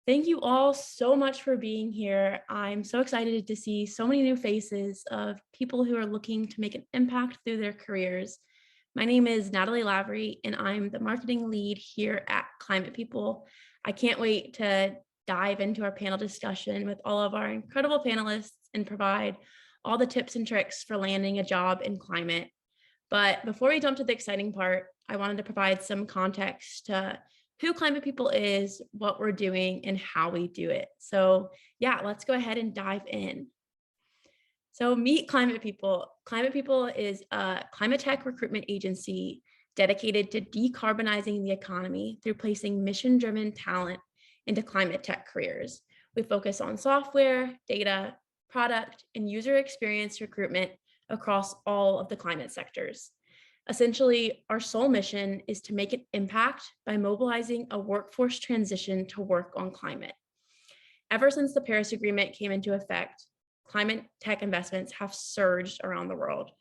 Thank you all so much for being here. I'm so excited to see so many new faces of people who are looking to make an impact through their careers. My name is Natalie Lavery, and I'm the marketing lead here at Climate People. I can't wait to dive into our panel discussion with all of our incredible panelists and provide all the tips and tricks for landing a job in climate. But before we jump to the exciting part, I wanted to provide some context to who Climate People is, what we're doing, and how we do it. So yeah, let's go ahead and dive in. So meet Climate People. Climate People is a climate tech recruitment agency dedicated to decarbonizing the economy through placing mission-driven talent into climate tech careers. We focus on software, data, product, and user experience recruitment across all of the climate sectors. Essentially, our sole mission is to make an impact by mobilizing a workforce transition to work on climate. Ever since the Paris Agreement came into effect, climate tech investments have surged around the world,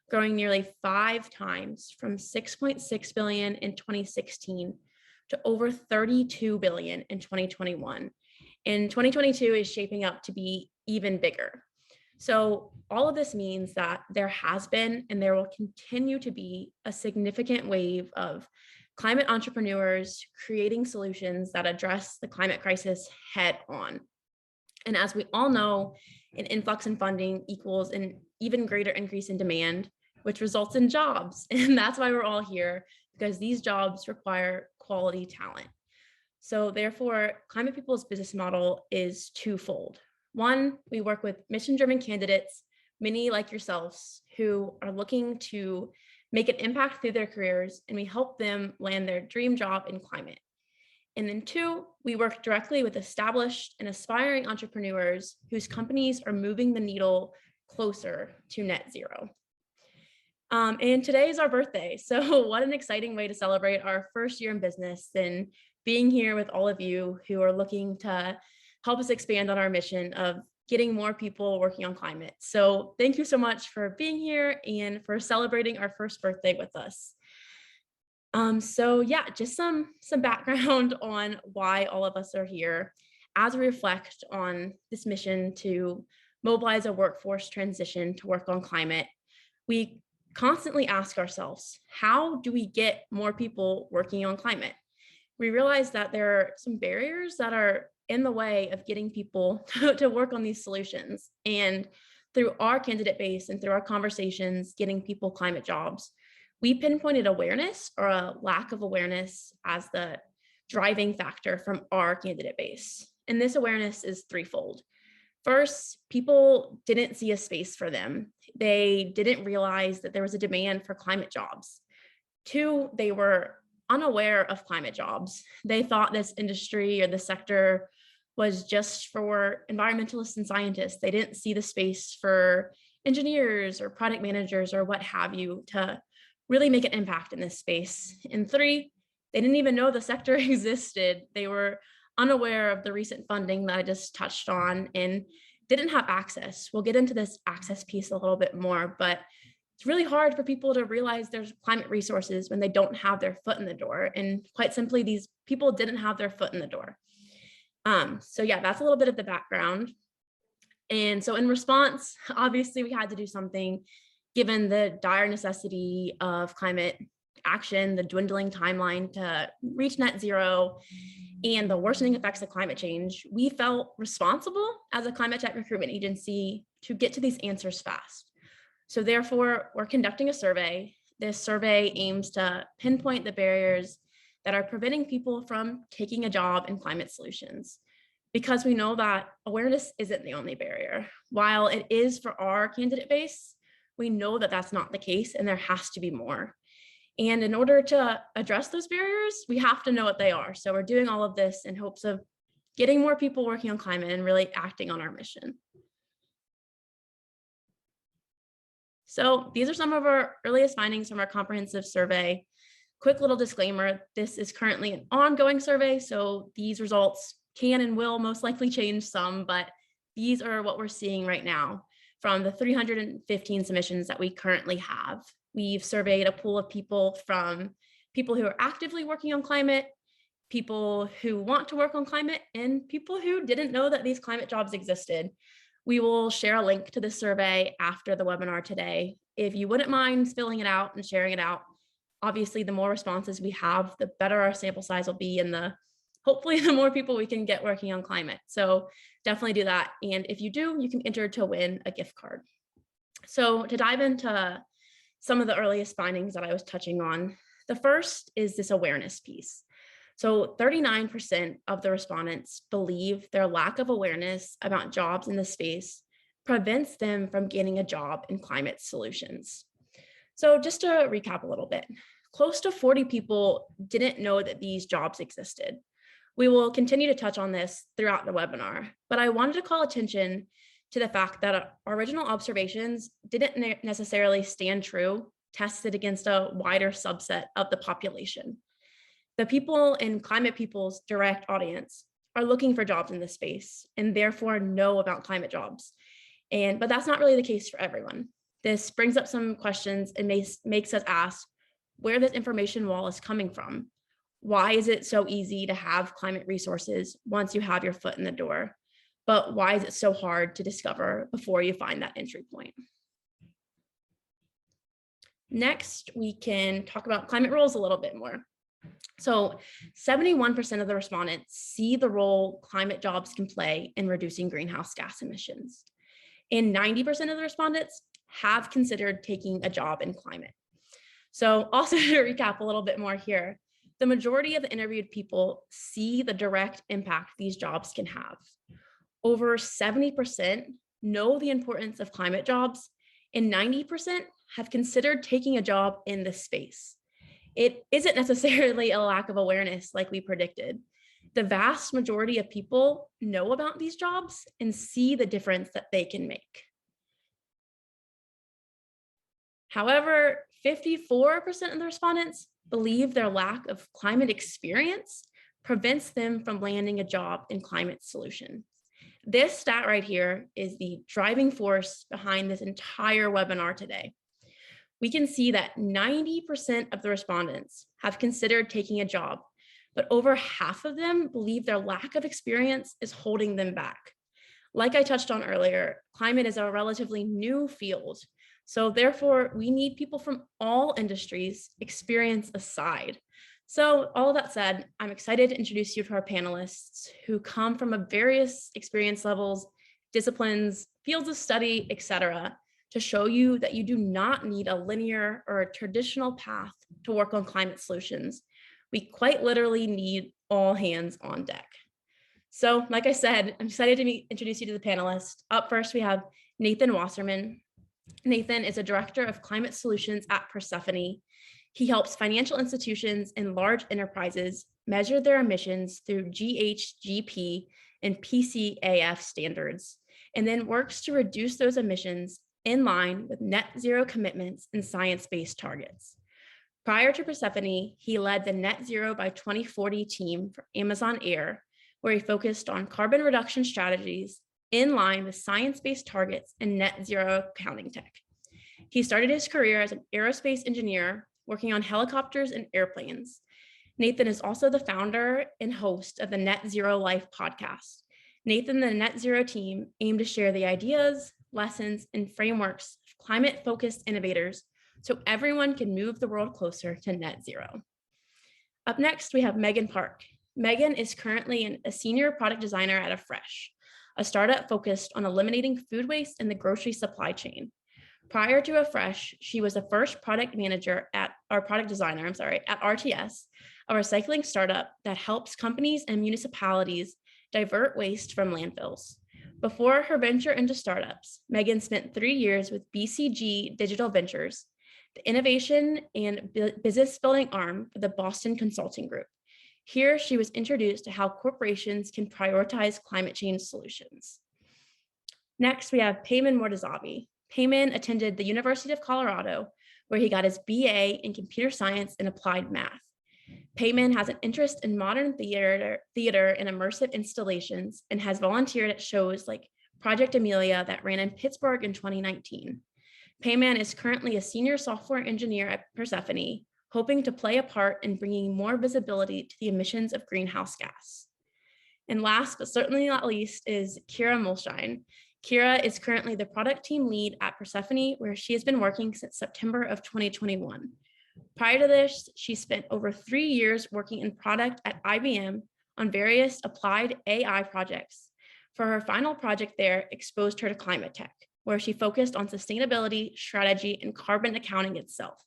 growing nearly 5 times from 6.6 billion in 2016 to over 32 billion in 2021. And 2022 is shaping up to be even bigger. So all of this means that there has been and there will continue to be a significant wave of climate entrepreneurs creating solutions that address the climate crisis head on. And as we all know, an influx in funding equals an even greater increase in demand, which results in jobs. And that's why we're all here, because these jobs require quality talent. So therefore, Climate People's business model is twofold. One, we work with mission-driven candidates, many like yourselves, who are looking to make an impact through their careers, and we help them land their dream job in climate. And then two, we work directly with established and aspiring entrepreneurs whose companies are moving the needle closer to net zero. And today is our birthday. So what an exciting way to celebrate our first year in business and being here with all of you who are looking to help us expand on our mission of getting more people working on climate. So thank you so much for being here and for celebrating our first birthday with us. So yeah, just some background on why all of us are here as we reflect on this mission to mobilize a workforce transition to work on climate. We constantly ask ourselves, how do we get more people working on climate? We realize that there are some barriers that are in the way of getting people to work on these solutions. And through our candidate base and through our conversations, getting people climate jobs, we pinpointed awareness or a lack of awareness as the driving factor from our candidate base. And this awareness is threefold. First, people didn't see a space for them. They didn't realize that there was a demand for climate jobs. Two, they were unaware of climate jobs. They thought this industry or the sector was just for environmentalists and scientists. They didn't see the space for engineers or product managers or what have you to really make an impact in this space. And three, they didn't even know the sector existed. They were unaware of the recent funding that I just touched on and didn't have access. We'll get into this access piece a little bit more, but it's really hard for people to realize there's climate resources when they don't have their foot in the door. And quite simply, these people didn't have their foot in the door. So yeah, that's a little bit of the background. And so in response, obviously we had to do something given the dire necessity of climate action, the dwindling timeline to reach net zero, and the worsening effects of climate change. We felt responsible as a climate tech recruitment agency to get to these answers fast. So therefore, we're conducting a survey. This survey aims to pinpoint the barriers that are preventing people from taking a job in climate solutions, because we know that awareness isn't the only barrier. While it is for our candidate base, we know that that's not the case and there has to be more. And in order to address those barriers, we have to know what they are. So we're doing all of this in hopes of getting more people working on climate and really acting on our mission. So these are some of our earliest findings from our comprehensive survey. Quick little disclaimer, this is currently an ongoing survey, so these results can and will most likely change some, but these are what we're seeing right now from the 315 submissions that we currently have. We've surveyed a pool of people from people who are actively working on climate people who want to work on climate, and people who didn't know that these climate jobs existed. We will share a link to the survey after the webinar today. If you wouldn't mind filling it out and sharing it out, obviously the more responses we have, the better our sample size will be, and hopefully the more people we can get working on climate. So definitely do that. And if you do, you can enter to win a gift card. So to dive into some of the earliest findings that I was touching on, the first is this awareness piece. So 39% of the respondents believe their lack of awareness about jobs in the space prevents them from getting a job in climate solutions. So just to recap a little bit, close to 40 people didn't know that these jobs existed. We will continue to touch on this throughout the webinar, but I wanted to call attention to the fact that our original observations didn't necessarily stand true, tested against a wider subset of the population. The people in Climate People's direct audience are looking for jobs in this space and therefore know about climate jobs. But that's not really the case for everyone. This brings up some questions and makes us ask where this information wall is coming from. Why is it so easy to have climate resources once you have your foot in the door? But why is it so hard to discover before you find that entry point? Next, we can talk about climate roles a little bit more. So 71% of the respondents see the role climate jobs can play in reducing greenhouse gas emissions. And 90% of the respondents have considered taking a job in climate. So also to recap a little bit more here, the majority of the interviewed people see the direct impact these jobs can have. Over 70% know the importance of climate jobs, and 90% have considered taking a job in this space. It isn't necessarily a lack of awareness like we predicted. The vast majority of people know about these jobs and see the difference that they can make. However, 54% of the respondents believe their lack of climate experience prevents them from landing a job in climate solutions. This stat right here is the driving force behind this entire webinar today. We can see that 90% of the respondents have considered taking a job, but over half of them believe their lack of experience is holding them back. Like I touched on earlier, climate is a relatively new field. So therefore, we need people from all industries, experience aside. So all of that said, I'm excited to introduce you to our panelists who come from various experience levels, disciplines, fields of study, etc., to show you that you do not need a linear or a traditional path to work on climate solutions. We quite literally need all hands on deck. So like I said, I'm excited to introduce you to the panelists. Up first, we have Nathan Wasserman. Nathan is a director of climate solutions at Persephone. He helps financial institutions and large enterprises measure their emissions through GHGP and PCAF standards, and then works to reduce those emissions in line with net zero commitments and science-based targets. Prior to Persephone, he led the Net Zero by 2040 team for Amazon Air, where he focused on carbon reduction strategies in line with science-based targets and net zero accounting tech. He started his career as an aerospace engineer working on helicopters and airplanes. Nathan is also the founder and host of the Net Zero Life podcast. Nathan and the Net Zero team aim to share the ideas, lessons, and frameworks of climate-focused innovators so everyone can move the world closer to net zero. Up next, we have Megan Park. Megan is currently a senior product designer at Afresh, a startup focused on eliminating food waste in the grocery supply chain. Prior to Afresh, she was the first product designer at RTS, a recycling startup that helps companies and municipalities divert waste from landfills. Before her venture into startups, Megan spent 3 years with BCG Digital Ventures, the innovation and business building arm of the Boston Consulting Group. Here, she was introduced to how corporations can prioritize climate change solutions. Next, we have Payman Mortazavi. Payman attended the University of Colorado, where he got his BA in computer science and applied math. Payman has an interest in modern theater and immersive installations and has volunteered at shows like Project Amelia that ran in Pittsburgh in 2019. Payman is currently a senior software engineer at Persephone, hoping to play a part in bringing more visibility to the emissions of greenhouse gas. And last, but certainly not least, is Kira Mulshine. Kira is currently the product team lead at Persephone, where she has been working since September of 2021. Prior to this, she spent over 3 years working in product at IBM on various applied AI projects. For her final project there exposed her to climate tech, where she focused on sustainability, strategy, and carbon accounting itself.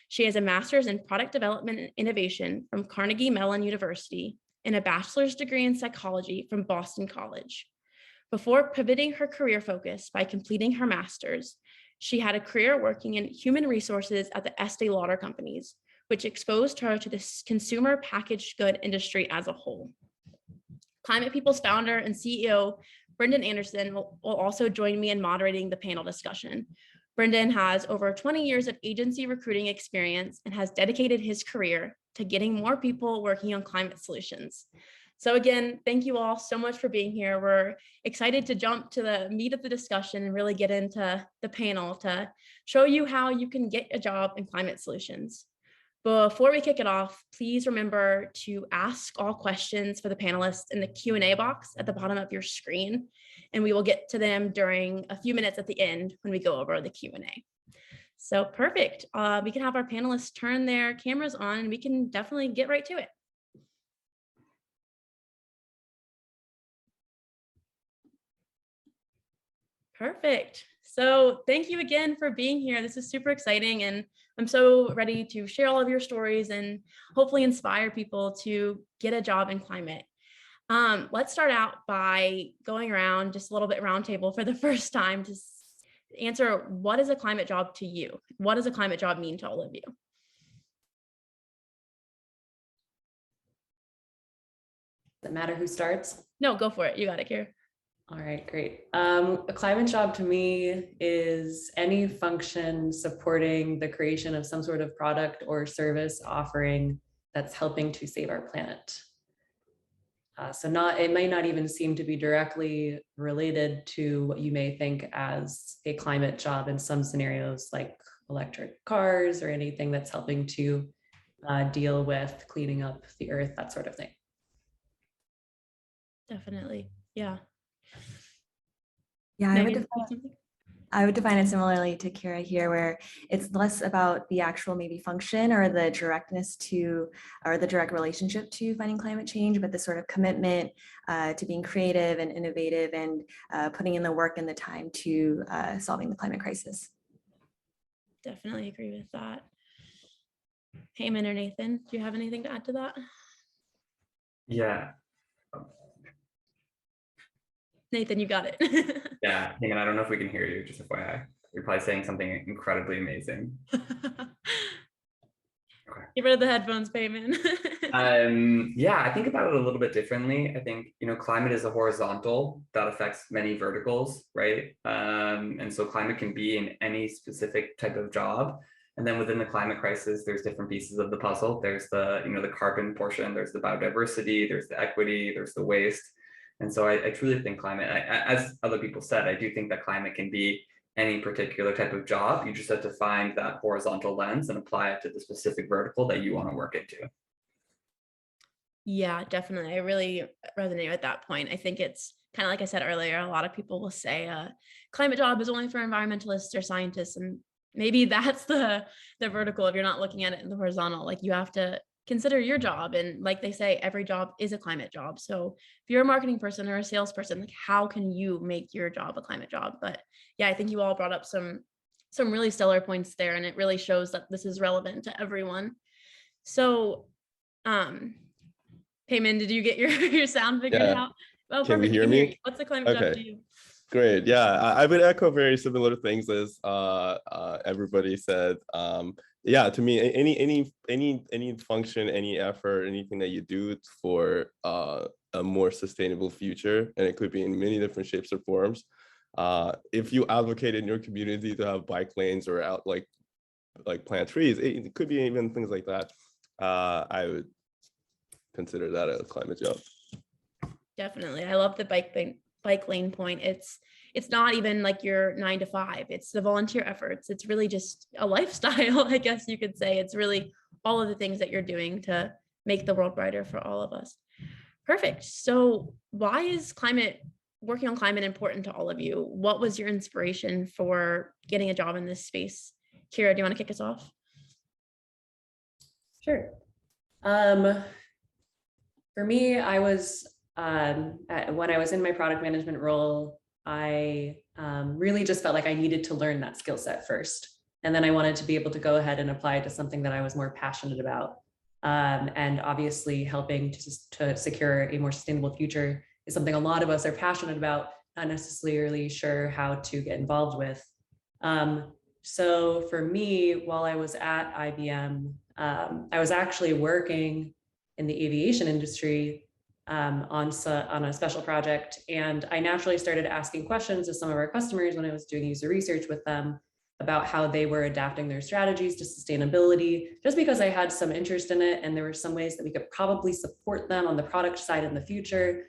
She has a master's in product development and innovation from Carnegie Mellon University and a bachelor's degree in psychology from Boston College. Before pivoting her career focus by completing her master's, she had a career working in human resources at the Estee Lauder companies, which exposed her to the consumer packaged good industry as a whole. Climate People's founder and CEO, Brendan Anderson, will also join me in moderating the panel discussion. Brendan has over 20 years of agency recruiting experience and has dedicated his career to getting more people working on climate solutions. So again, thank you all so much for being here. We're excited to jump to the meat of the discussion and really get into the panel to show you how you can get a job in climate solutions. Before we kick it off, please remember to ask all questions for the panelists in the Q&A box at the bottom of your screen, and we will get to them during a few minutes at the end when we go over the Q&A. So perfect. We can have our panelists turn their cameras on and we can definitely get right to it. Perfect. So thank you again for being here. This is super exciting, and I'm so ready to share all of your stories and hopefully inspire people to get a job in climate. Let's start out by going around just a little bit roundtable for the first time to answer, what is a climate job to you? What does a climate job mean to all of you? Does it matter who starts? No, go for it. You got it, Kira. All right, great. A climate job to me is any function supporting the creation of some sort of product or service offering that's helping to save our planet. It may not even seem to be directly related to what you may think as a climate job in some scenarios, like electric cars or anything that's helping to deal with cleaning up the earth, that sort of thing. Definitely. Yeah. Yeah, I would define it similarly to Kira here, where it's less about the actual maybe function or the directness to, or the direct relationship to fighting climate change, but the sort of commitment to being creative and innovative and putting in the work and the time to solving the climate crisis. Definitely agree with that. Heyman or Nathan, do you have anything to add to that? Yeah. Nathan, you got it. Yeah, Heyman, I don't know if we can hear you, just FYI. You're probably saying something incredibly amazing. Okay. Get rid of the headphones, Heyman. Yeah, I think about it a little bit differently. I think, climate is a horizontal that affects many verticals, right? And so climate can be in any specific type of job. And then within the climate crisis, there's different pieces of the puzzle. There's the, the carbon portion, there's the biodiversity, there's the equity, there's the waste. And so I truly think climate, as other people said, I do think that climate can be any particular type of job. You just have to find that horizontal lens and apply it to the specific vertical that you want to work into. Yeah, definitely. I really resonate with that point. I think it's kind of like I said earlier, a lot of people will say climate job is only for environmentalists or scientists. And maybe that's the vertical if you're not looking at it in the horizontal. Like, you have to consider your job. And like they say, every job is a climate job. So if you're a marketing person or a salesperson, like, how can you make your job a climate job? But yeah, I think you all brought up some really stellar points there, and it really shows that this is relevant to everyone. So, Payman, did you get your sound figured out? Oh, can you hear me? What's the climate job to you? Great. Yeah, I would echo very similar things as everybody said. Yeah, to me, any function, any effort, anything that you do for a more sustainable future, and it could be in many different shapes or forms. If you advocate in your community to have bike lanes or out like plant trees, it could be even things like that. I would consider that a climate job. Definitely. I love the bike lane point. It's not even like your 9 to 5. It's the volunteer efforts. It's really just a lifestyle, I guess you could say. It's really all of the things that you're doing to make the world brighter for all of us. Perfect. So why is working on climate important to all of you? What was your inspiration for getting a job in this space? Kira, do you want to kick us off? Sure. For me, I was when I was in my product management role, I really just felt like I needed to learn that skill set first. And then I wanted to be able to go ahead and apply it to something that I was more passionate about. And obviously helping to secure a more sustainable future is something a lot of us are passionate about, not necessarily sure how to get involved with. So for me, while I was at IBM, I was actually working in the aviation industry on a special project. And I naturally started asking questions of some of our customers when I was doing user research with them about how they were adapting their strategies to sustainability, just because I had some interest in it. And there were some ways that we could probably support them on the product side in the future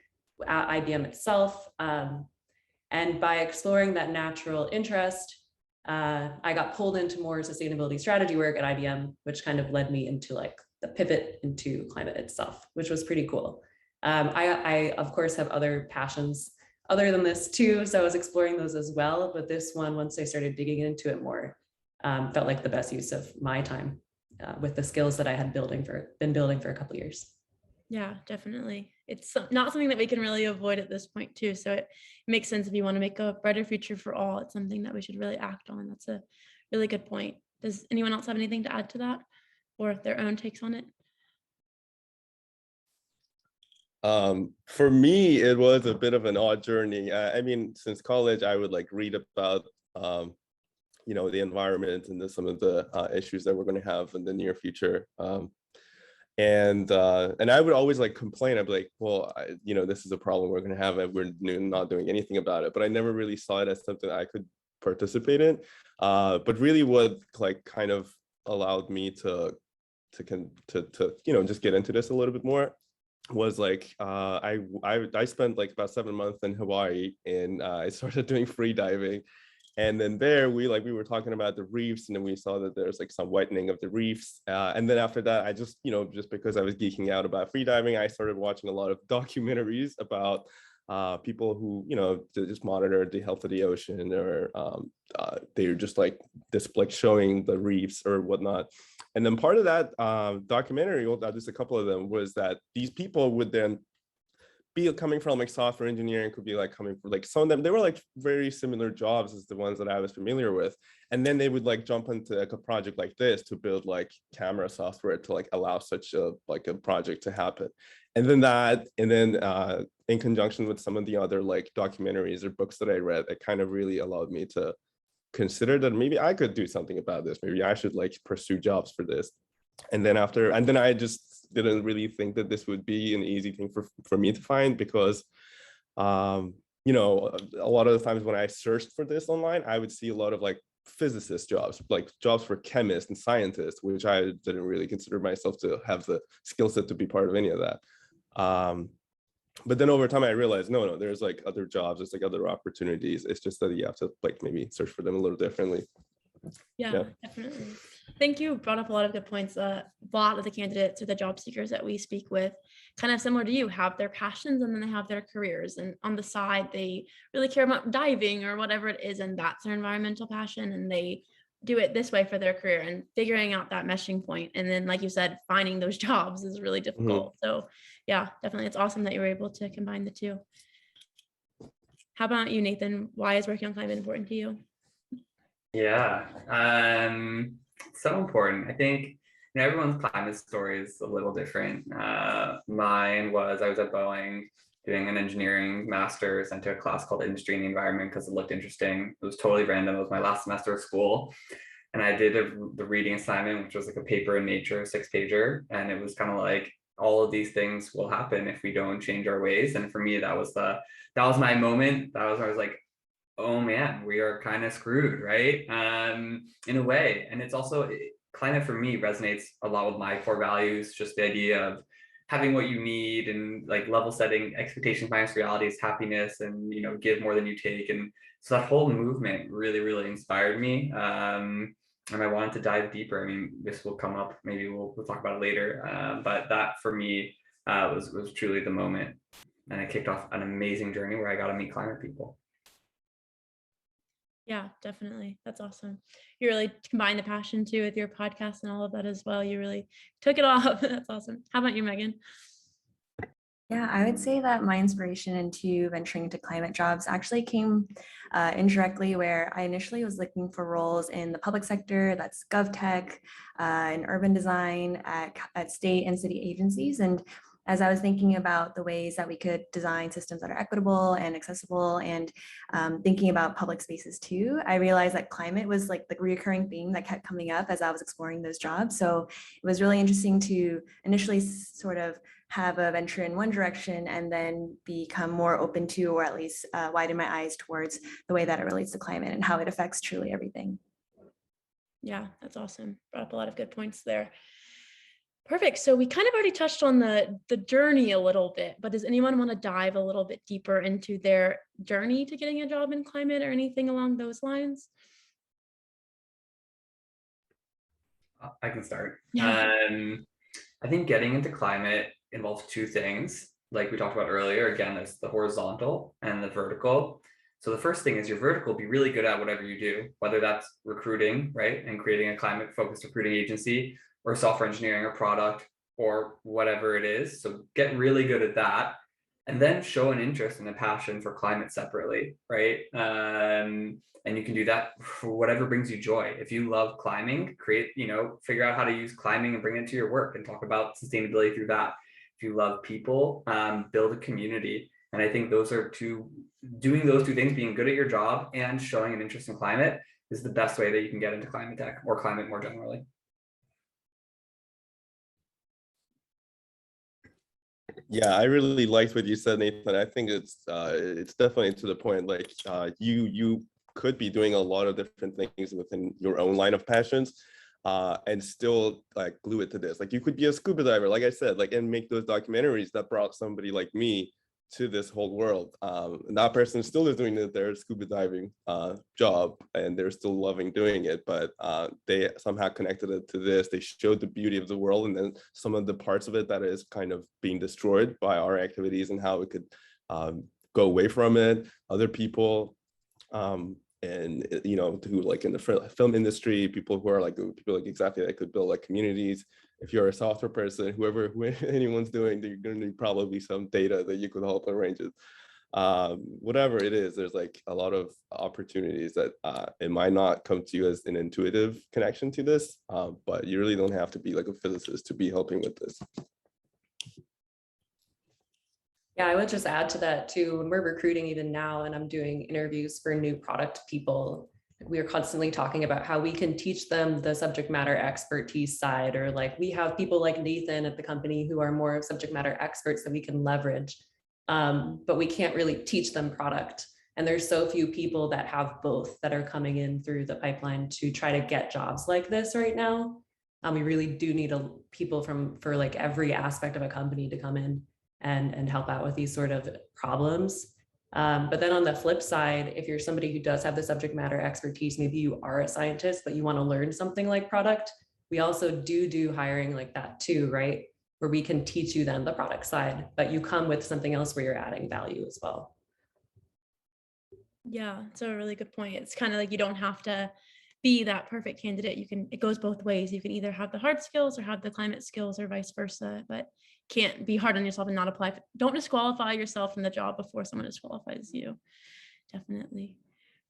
at IBM itself. And by exploring that natural interest, I got pulled into more sustainability strategy work at IBM, which kind of led me into like the pivot into climate itself, which was pretty cool. I of course have other passions other than this too, so I was exploring those as well. But this one, once I started digging into it more, felt like the best use of my time with the skills that I had been building for a couple of years. Yeah, definitely. It's not something that we can really avoid at this point too. So it makes sense if you want to make a brighter future for all. It's something that we should really act on. That's a really good point. Does anyone else have anything to add to that or their own takes on it? For me, it was a bit of an odd journey. I mean, since college, I would like read about, the environment and some of the issues that we're going to have in the near future. And I would always like complain. I'd be like, well, this is a problem we're going to have and we're not doing anything about it. But I never really saw it as something I could participate in. But really what like kind of allowed me to just get into this a little bit more was like I spent like about 7 months in Hawaii, and I started doing free diving. And then there we were talking about the reefs, and then we saw that there's like some whitening of the reefs. And then after that, I just, just because I was geeking out about free diving, I started watching a lot of documentaries about people who, just monitor the health of the ocean, or they're just like showing the reefs or whatnot. And then part of that documentary, well, just a couple of them, was that these people would then be coming from like software engineering, could be like coming from like some of them, they were like very similar jobs as the ones that I was familiar with. And then they would like jump into like a project like this to build like camera software to like allow such a project to happen. And then in conjunction with some of the other like documentaries or books that I read, it kind of really allowed me to consider that maybe I could do something about this. Maybe I should like pursue jobs for this. And then I just didn't really think that this would be an easy thing for me to find, because a lot of the times when I searched for this online, I would see a lot of like physicist jobs, like jobs for chemists and scientists, which I didn't really consider myself to have the skill set to be part of any of that. But then over time I realized, no, there's like other jobs, there's like other opportunities. It's just that you have to like maybe search for them a little differently. Yeah, definitely. I think you brought up a lot of good points. A lot of the candidates or the job seekers that we speak with, kind of similar to you, have their passions and then they have their careers. And on the side, they really care about diving or whatever it is, and that's their environmental passion. And they do it this way for their career, and figuring out that meshing point. And then, like you said, finding those jobs is really difficult. So yeah, definitely. It's awesome that you were able to combine the two. How about you, Nathan? Why is working on climate important to you? Yeah, so important. I think everyone's climate story is a little different. Mine was, I was at Boeing doing an engineering master's, and took a class called Industry and the Environment because it looked interesting. It was totally random. It was my last semester of school. And I did the reading assignment, which was like a paper in Nature, 6-pager. And it was kind of like, all of these things will happen if we don't change our ways. And for me, that was my moment. That was where I was like, oh man, we are kind of screwed, right? In a way. And it's also, climate for me resonates a lot with my core values, just the idea of having what you need, and like level setting expectations minus realities, happiness, and give more than you take. And so that whole movement really, really inspired me. and I wanted to dive deeper. I mean, this will come up, maybe we'll talk about it later. But that for me was truly the moment. And it kicked off an amazing journey where I got to meet climate people. Yeah, definitely. That's awesome. You really combine the passion too with your podcast and all of that as well. You really took it off. That's awesome. How about you, Megan? Yeah, I would say that my inspiration into venturing into climate jobs actually came indirectly, where I initially was looking for roles in the public sector, that's GovTech, in urban design at state and city agencies. And as I was thinking about the ways that we could design systems that are equitable and accessible, and thinking about public spaces too, I realized that climate was like the recurring theme that kept coming up as I was exploring those jobs. So it was really interesting to initially sort of have a venture in one direction and then become more open to, or at least widen my eyes towards the way that it relates to climate and how it affects truly everything. Yeah, that's awesome. Brought up a lot of good points there. Perfect. So we kind of already touched on the journey a little bit, but does anyone want to dive a little bit deeper into their journey to getting a job in climate or anything along those lines? I can start. Yeah. I think getting into climate involves two things. Like we talked about earlier, again, there's the horizontal and the vertical. So the first thing is your vertical, be really good at whatever you do, whether that's recruiting, right? And creating a climate focused recruiting agency, or software engineering or product, or whatever it is. So get really good at that. And then show an interest and a passion for climate separately, right? And you can do that for whatever brings you joy. If you love climbing, figure out how to use climbing and bring it to your work and talk about sustainability through that. If you love people, build a community. And I think doing those two things, being good at your job and showing an interest in climate, is the best way that you can get into climate tech or climate more generally. Yeah, I really liked what you said, Nathan. I think it's definitely to the point. Like you could be doing a lot of different things within your own line of passions, and still like glue it to this. Like you could be a scuba diver, like I said, like, and make those documentaries that brought somebody like me to this whole world. And that person still is doing their scuba diving job, and they're still loving doing it, but they somehow connected it to this. They showed the beauty of the world, and then some of the parts of it that is kind of being destroyed by our activities, and how it could go away from it. Other people, and who like in the film industry, people who are like people like exactly that could build like communities. If you're a software person, whoever anyone's doing, there's going to need probably some data that you could help arrange it. Whatever it is, there's like a lot of opportunities that it might not come to you as an intuitive connection to this, but you really don't have to be like a physicist to be helping with this. Yeah, I would just add to that too. When we're recruiting even now, and I'm doing interviews for new product people, we are constantly talking about how we can teach them the subject matter expertise side, or like we have people like Nathan at the company who are more subject matter experts that we can leverage, but we can't really teach them product. And there's so few people that have both that are coming in through the pipeline to try to get jobs like this right now. We really do need people for like every aspect of a company to come in and help out with these sort of problems. But then on the flip side, if you're somebody who does have the subject matter expertise, maybe you are a scientist, but you want to learn something like product, we also do hiring like that too, right? Where we can teach you then the product side, but you come with something else where you're adding value as well. Yeah, it's a really good point. It's kind of like you don't have to be that perfect candidate. It goes both ways. You can either have the hard skills or have the climate skills, or vice versa, but can't be hard on yourself and not apply. Don't disqualify yourself from the job before someone disqualifies you. Definitely.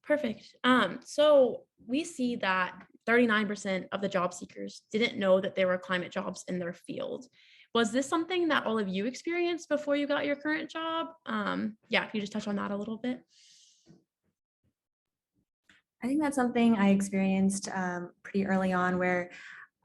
Perfect. So we see that 39% of the job seekers didn't know that there were climate jobs in their field. Was this something that all of you experienced before you got your current job? Yeah, can you just touch on that a little bit? I think that's something I experienced pretty early on, where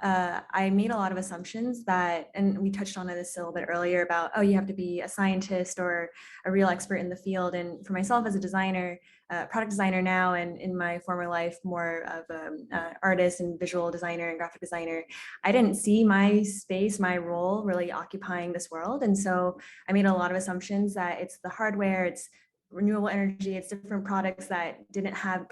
I made a lot of assumptions that, and we touched on this a little bit earlier about, oh, you have to be a scientist or a real expert in the field. And for myself as a designer, product designer now, and in my former life, more of an artist and visual designer and graphic designer, I didn't see my space, my role really occupying this world. And so I made a lot of assumptions that it's the hardware, it's renewable energy. It's different products that didn't have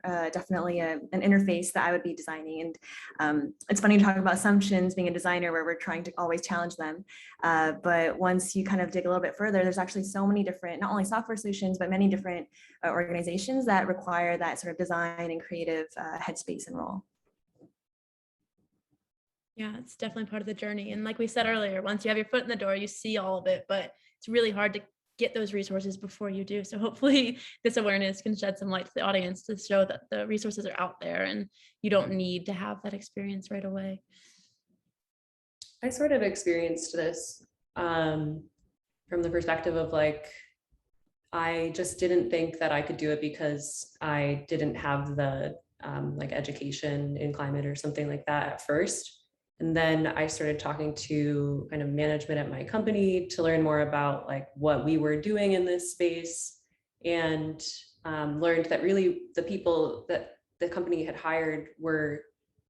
definitely an interface that I would be designing. And it's funny to talk about assumptions being a designer where we're trying to always challenge them. But once you kind of dig a little bit further, there's actually so many different, not only software solutions, but many different organizations that require that sort of design and creative headspace and role. Yeah, it's definitely part of the journey. And like we said earlier, once you have your foot in the door, you see all of it, but it's really hard to get those resources before you do. So hopefully this awareness can shed some light to the audience to show that the resources are out there and you don't need to have that experience right away. I sort of experienced this from the perspective of like, I just didn't think that I could do it because I didn't have the like education in climate or something like that at first. And then I started talking to kind of management at my company to learn more about like what we were doing in this space, and learned that really the people that the company had hired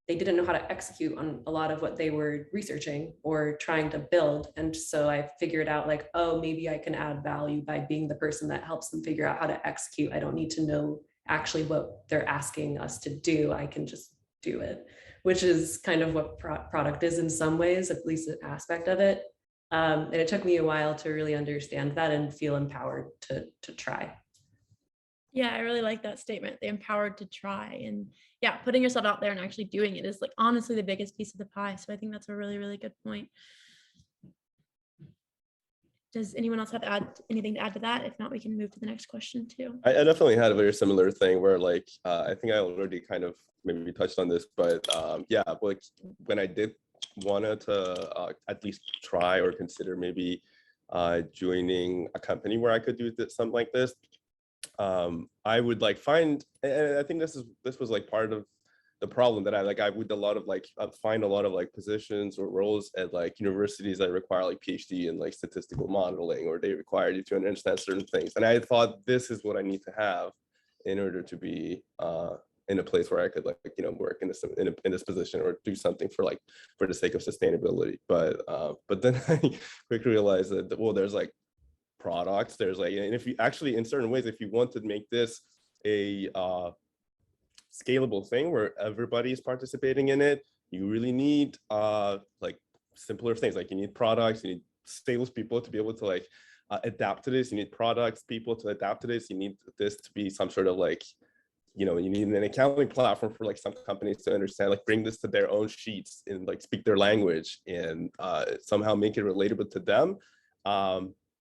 they didn't know how to execute on a lot of what they were researching or trying to build. And so I figured out like, oh, maybe I can add value by being the person that helps them figure out how to execute. I don't need to know actually what they're asking us to do. I can just do it, which is kind of what product is in some ways, at least an aspect of it. And it took me a while to really understand that and feel empowered to try. Yeah, I really like that statement, the empowered to try. And yeah, putting yourself out there and actually doing it is like honestly the biggest piece of the pie. So I think that's a really, really good point. Does anyone else have anything to add to that? If not, we can move to the next question too. I definitely had a very similar thing where like, I think I already kind of maybe touched on this, but yeah, like when I did wanted to at least try or consider maybe joining a company where I could do something like this, I would like find, and I think this was like part of the problem that I would find a lot of like positions or roles at like universities that require like PhD in like statistical modeling, or they require you to understand certain things. And I thought this is what I need to have in order to be in a place where I could like, work in this position or do something for the sake of sustainability. But then I quickly realized that, well, there's like products, there's like, and if you actually, in certain ways, if you want to make this a scalable thing where everybody is participating in it, you really need like simpler things. Like you need products, you need salespeople to be able to like adapt to this. You need products people to adapt to this. You need this to be some sort of like, you need an accounting platform for like some companies to understand, like bring this to their own sheets and like speak their language and somehow make it relatable to them.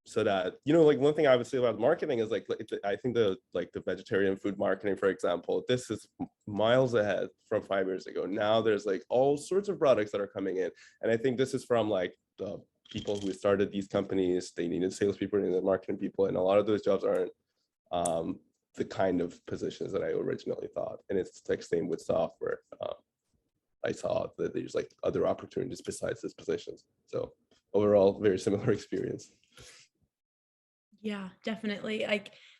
So that, like one thing I would say about marketing is like, I think the vegetarian food marketing, for example, this is miles ahead from 5 years ago. Now there's like all sorts of products that are coming in. And I think this is from like the people who started these companies. They needed salespeople, they needed marketing people. And a lot of those jobs aren't the kind of positions that I originally thought. And it's like same with software. I saw that there's like other opportunities besides these positions. So overall, very similar experience. Yeah, definitely.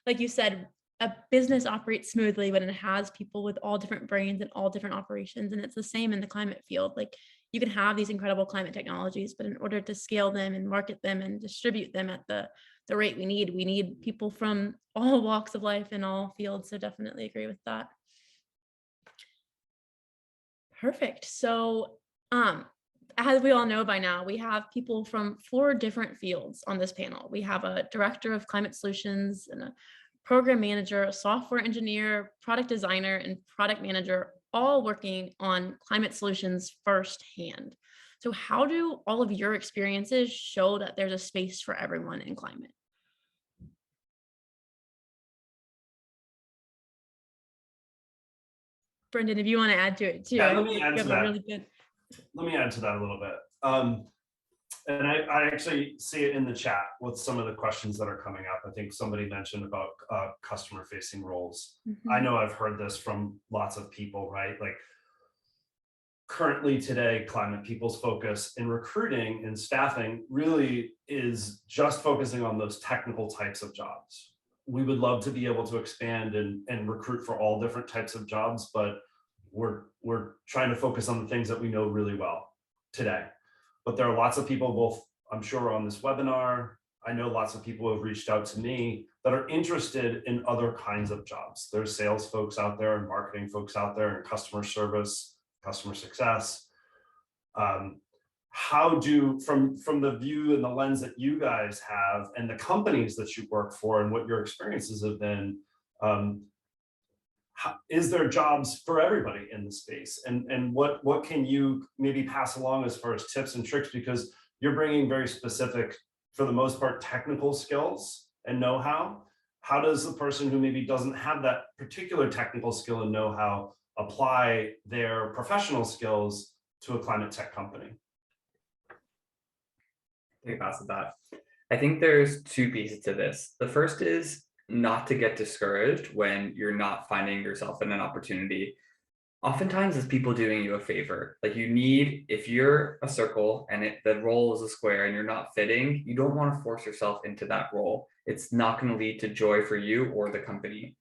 Like you said, a business operates smoothly when it has people with all different brains and all different operations. And it's the same in the climate field. Like you can have these incredible climate technologies, but in order to scale them and market them and distribute them at the rate we need people from all walks of life in all fields. So definitely agree with that. Perfect. So as we all know by now, we have people from 4 different fields on this panel. We have a director of climate solutions and a program manager, a software engineer, product designer, and product manager, all working on climate solutions firsthand. So how do all of your experiences show that there's a space for everyone in climate? Brendan, if you want to add to it too. Yeah, let me add to that. Really good... Let me add to that a little bit. And I actually see it in the chat with some of the questions that are coming up. I think somebody mentioned about customer facing roles. Mm-hmm. I know I've heard this from lots of people, right? Like currently today, climate people's focus in recruiting and staffing really is just focusing on those technical types of jobs. We would love to be able to expand and recruit for all different types of jobs, but we're trying to focus on the things that we know really well today. But there are lots of people, both I'm sure on this webinar, I know lots of people who have reached out to me that are interested in other kinds of jobs. There's sales folks out there and marketing folks out there and customer service, customer success. How do, from the view and the lens that you guys have and the companies that you work for and what your experiences have been, is there jobs for everybody in the space? And what can you maybe pass along as far as tips and tricks? Because you're bringing very specific, for the most part, technical skills and know-how. How does the person who maybe doesn't have that particular technical skill and know-how apply their professional skills to a climate tech company? Take a pass at that. I think there's two pieces to this. The first is not to get discouraged when you're not finding yourself in an opportunity. Oftentimes it's people doing you a favor. Like you need, if you're a circle and the role is a square and you're not fitting, you don't want to force yourself into that role. It's not going to lead to joy for you or the company.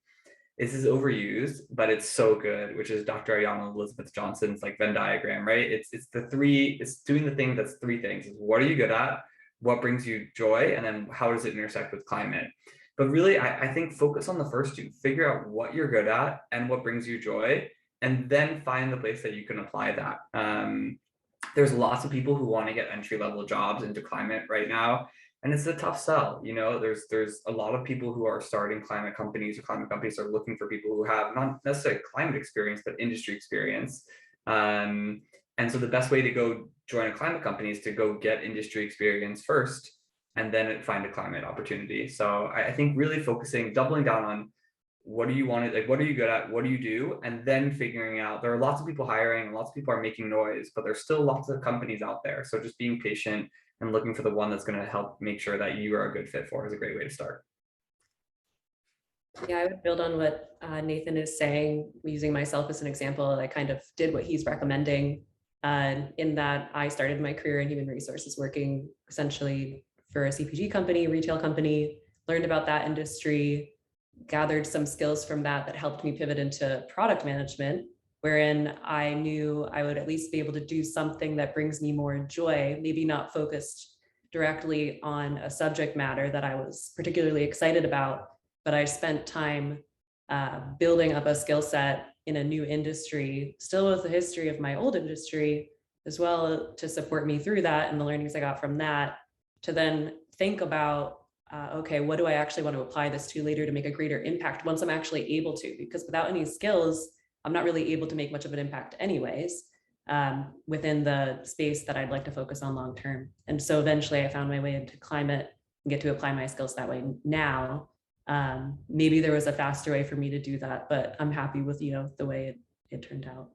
This is overused, but it's so good, which is Dr. Ayana Elizabeth Johnson's like Venn diagram, right? It's doing the thing that's three things. What are you good at? What brings you joy? And then how does it intersect with climate? But really, I think focus on the first two, figure out what you're good at and what brings you joy, and then find the place that you can apply that. There's lots of people who want to get entry-level jobs into climate right now, and it's a tough sell. You know, there's a lot of people who are starting climate companies, or climate companies are looking for people who have not necessarily climate experience, but industry experience. And so the best way to go join a climate company is to go get industry experience first, and then find a climate opportunity. So I think really focusing, doubling down on what do you want to, like, what are you good at? What do you do? And then figuring out, there are lots of people hiring, lots of people are making noise, but there's still lots of companies out there. So just being patient and looking for the one that's going to help make sure that you are a good fit for is a great way to start. Yeah, I would build on what Nathan is saying, using myself as an example. I kind of did what he's recommending in that I started my career in human resources working essentially for a CPG company, retail company, learned about that industry, gathered some skills from that helped me pivot into product management, wherein I knew I would at least be able to do something that brings me more joy, maybe not focused directly on a subject matter that I was particularly excited about, but I spent time building up a skill set in a new industry, still with the history of my old industry as well, to support me through that and the learnings I got from that, to then think about, okay, what do I actually want to apply this to later to make a greater impact once I'm actually able to? Because without any skills, I'm not really able to make much of an impact anyways, within the space that I'd like to focus on long term. And so eventually I found my way into climate and get to apply my skills that way now. Maybe there was a faster way for me to do that, but I'm happy with, the way it turned out.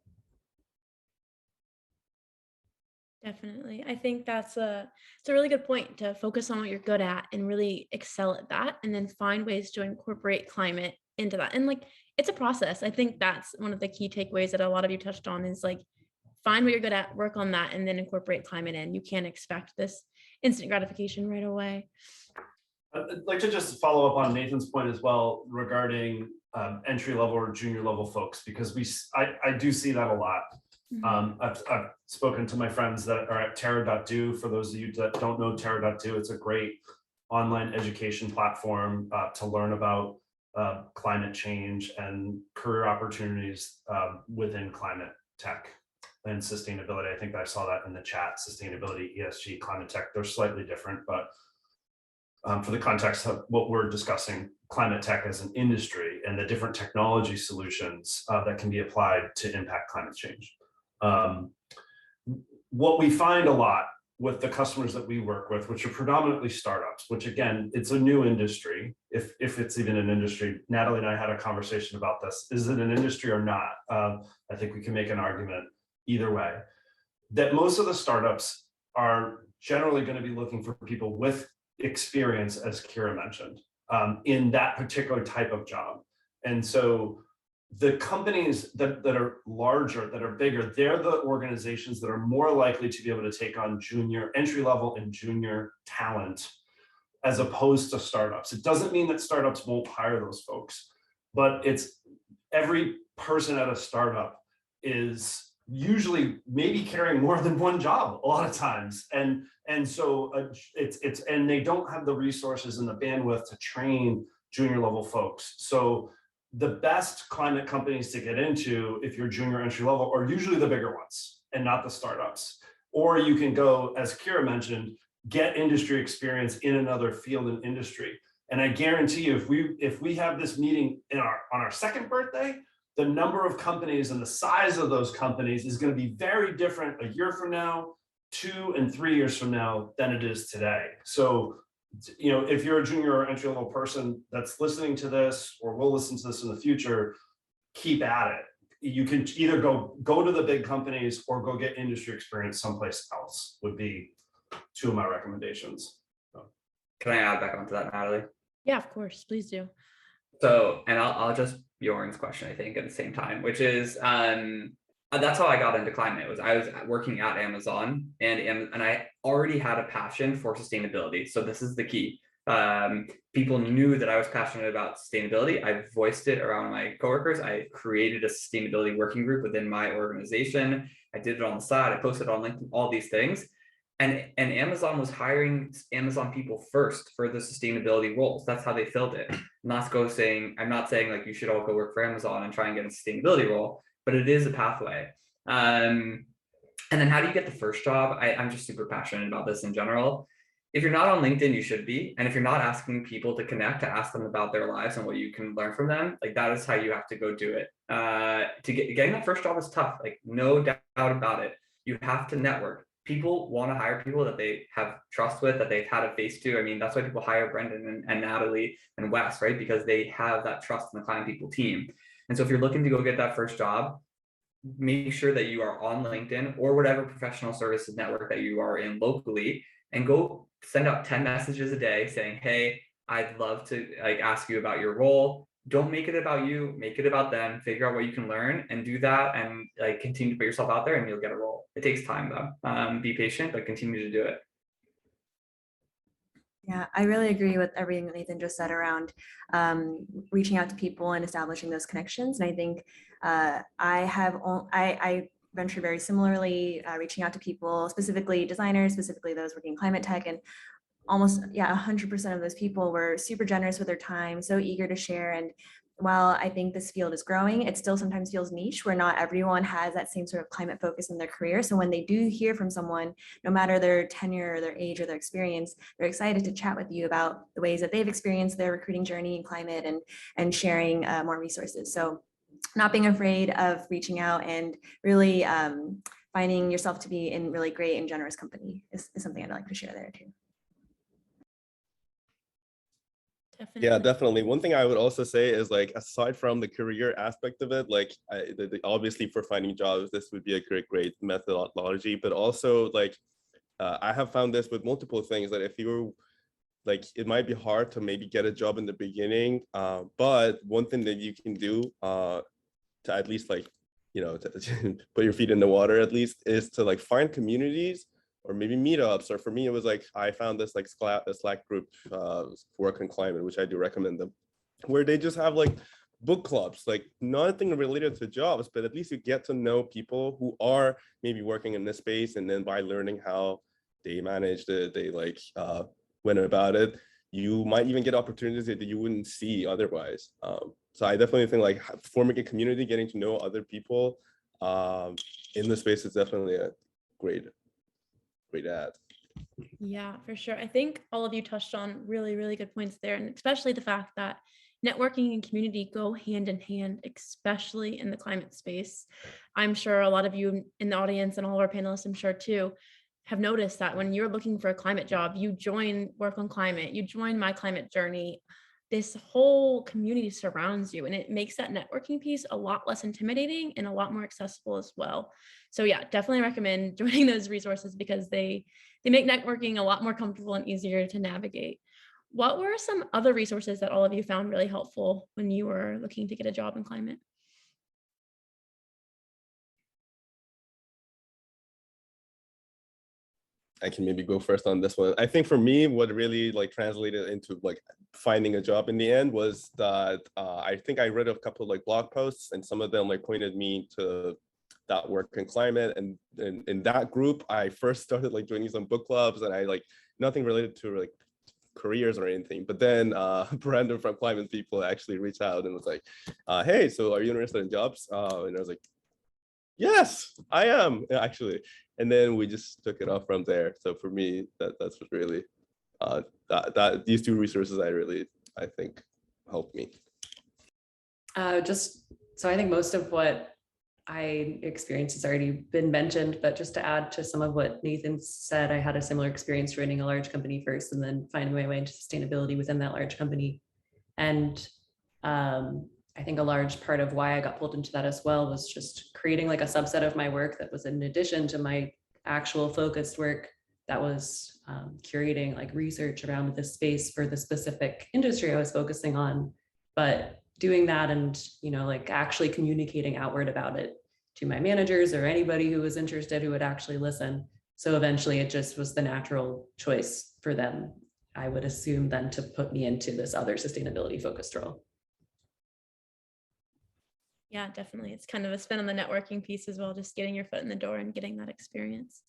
Definitely. I think it's a really good point to focus on what you're good at and really excel at that, and then find ways to incorporate climate into that. And like, it's a process. I think that's one of the key takeaways that a lot of you touched on is like, find what you're good at, work on that, and then incorporate climate in. You can't expect this instant gratification right away. I'd like to just follow up on Nathan's point as well regarding entry level or junior level folks, because I do see that a lot. I've spoken to my friends that are at Terra.do. For those of you that don't know Terra.do, it's a great online education platform to learn about climate change and career opportunities within climate tech and sustainability. I think I saw that in the chat. Sustainability, ESG, climate tech, they're slightly different, but for the context of what we're discussing, climate tech as an industry and the different technology solutions that can be applied to impact climate change. What we find a lot with the customers that we work with, which are predominantly startups, which again, it's a new industry, if it's even an industry. Natalie and I had a conversation about this. Is it an industry or not? I think we can make an argument either way. That most of the startups are generally going to be looking for people with experience, as Kira mentioned, in that particular type of job. And so the companies that are larger, that are bigger, they're the organizations that are more likely to be able to take on junior, entry level and junior talent, as opposed to startups. It doesn't mean that startups won't hire those folks, but it's every person at a startup is usually maybe carrying more than one job a lot of times. And And so and they don't have the resources and the bandwidth to train junior level folks. So the best climate companies to get into if you're junior entry level are usually the bigger ones and not the startups. Or you can go, as Kira mentioned, get industry experience in another field and industry. And I guarantee you, if we have this meeting on our second birthday, the number of companies and the size of those companies is going to be very different a year from now, 2 and 3 years from now than it is today. So, you know, if you're a junior or entry level person that's listening to this or will listen to this in the future, keep at it. You can either go to the big companies or go get industry experience someplace else, would be 2 of my recommendations. Can I add back onto that, Natalie? Yeah, of course, please do. So, and I'll just Bjorn's question, I think, at the same time, which is, that's how I got into climate. I was working at Amazon, and I already had a passion for sustainability. So this is the key. People knew that I was passionate about sustainability. I voiced it around my coworkers. I created a sustainability working group within my organization. I did it on the side. I posted on LinkedIn, all these things. And Amazon was hiring Amazon people first for the sustainability roles. That's how they filled it. I'm not saying like you should all go work for Amazon and try and get a sustainability role, but it is a pathway. And then how do you get the first job? I'm just super passionate about this in general. If you're not on LinkedIn, you should be. And if you're not asking people to connect, to ask them about their lives and what you can learn from them, like that is how you have to go do it. Getting that first job is tough, like no doubt about it. You have to network. People want to hire people that they have trust with, that they've had a face to. I mean, that's why people hire Brendan and Natalie and Wes, right? Because they have that trust in the Climate People team. And so if you're looking to go get that first job, make sure that you are on LinkedIn or whatever professional services network that you are in locally, and go send out 10 messages a day saying, hey, I'd love to like ask you about your role. Don't make it about you, make it about them. Figure out what you can learn and do that, and like continue to put yourself out there, and you'll get a role. It takes time though. Be patient, but continue to do it. Yeah, I really agree with everything that Nathan just said around reaching out to people and establishing those connections. And I think I venture very similarly, reaching out to people, specifically designers, specifically those working in climate tech, and almost 100% of those people were super generous with their time, so eager to share. And while I think this field is growing, it still sometimes feels niche, where not everyone has that same sort of climate focus in their career. So when they do hear from someone, no matter their tenure or their age or their experience, they're excited to chat with you about the ways that they've experienced their recruiting journey in climate, and sharing more resources. So not being afraid of reaching out and really finding yourself to be in really great and generous company is something I'd like to share there too. Yeah, definitely. One thing I would also say is, like, aside from the career aspect of it, like obviously for finding jobs, this would be a great methodology, but also like I have found this with multiple things, that if you're like, it might be hard to maybe get a job in the beginning, but one thing that you can do to at least, like, you know, to put your feet in the water at least, is to like find communities or maybe meetups. Or for me, it was like I found this like Slack group, Work on Climate, which I do recommend them, where they just have like book clubs, like nothing related to jobs, but at least you get to know people who are maybe working in this space, and then by learning how they managed it, they like went about it, you might even get opportunities that you wouldn't see otherwise. So I definitely think like forming a community, getting to know other people in the space is definitely a great ad. Yeah, for sure. I think all of you touched on really good points there, and especially the fact that networking and community go hand in hand, especially in the climate space. I'm sure a lot of you in the audience, and all of our panelists, I'm sure too, have noticed that when you're looking for a climate job, you join Work on Climate, you join My Climate Journey. This whole community surrounds you, and it makes that networking piece a lot less intimidating and a lot more accessible as well. So yeah, definitely recommend joining those resources, because they make networking a lot more comfortable and easier to navigate. What were some other resources that all of you found really helpful when you were looking to get a job in climate? I can maybe go first on this one. I think for me, what really like translated into like finding a job in the end was that I think I read a couple of like blog posts, and some of them like pointed me to that work in climate. And in that group, I first started like joining some book clubs, and I like nothing related to like careers or anything. But then Brandon from Climate People actually reached out and was like, hey, so are you interested in jobs? And I was like, yes, I am actually. And then we just took it off from there. So for me, that's what really that these two resources I think helped me. So I think most of what I experienced has already been mentioned, but just to add to some of what Nathan said, I had a similar experience running a large company first and then finding my way into sustainability within that large company. And I think a large part of why I got pulled into that as well was just creating like a subset of my work that was in addition to my actual focused work that was curating like research around this space for the specific industry I was focusing on. But doing that and, you know, like actually communicating outward about it to my managers or anybody who was interested who would actually listen. So eventually it just was the natural choice for them, I would assume, then to put me into this other sustainability focused role. Yeah, definitely. It's kind of a spin on the networking piece as well, just getting your foot in the door and getting that experience.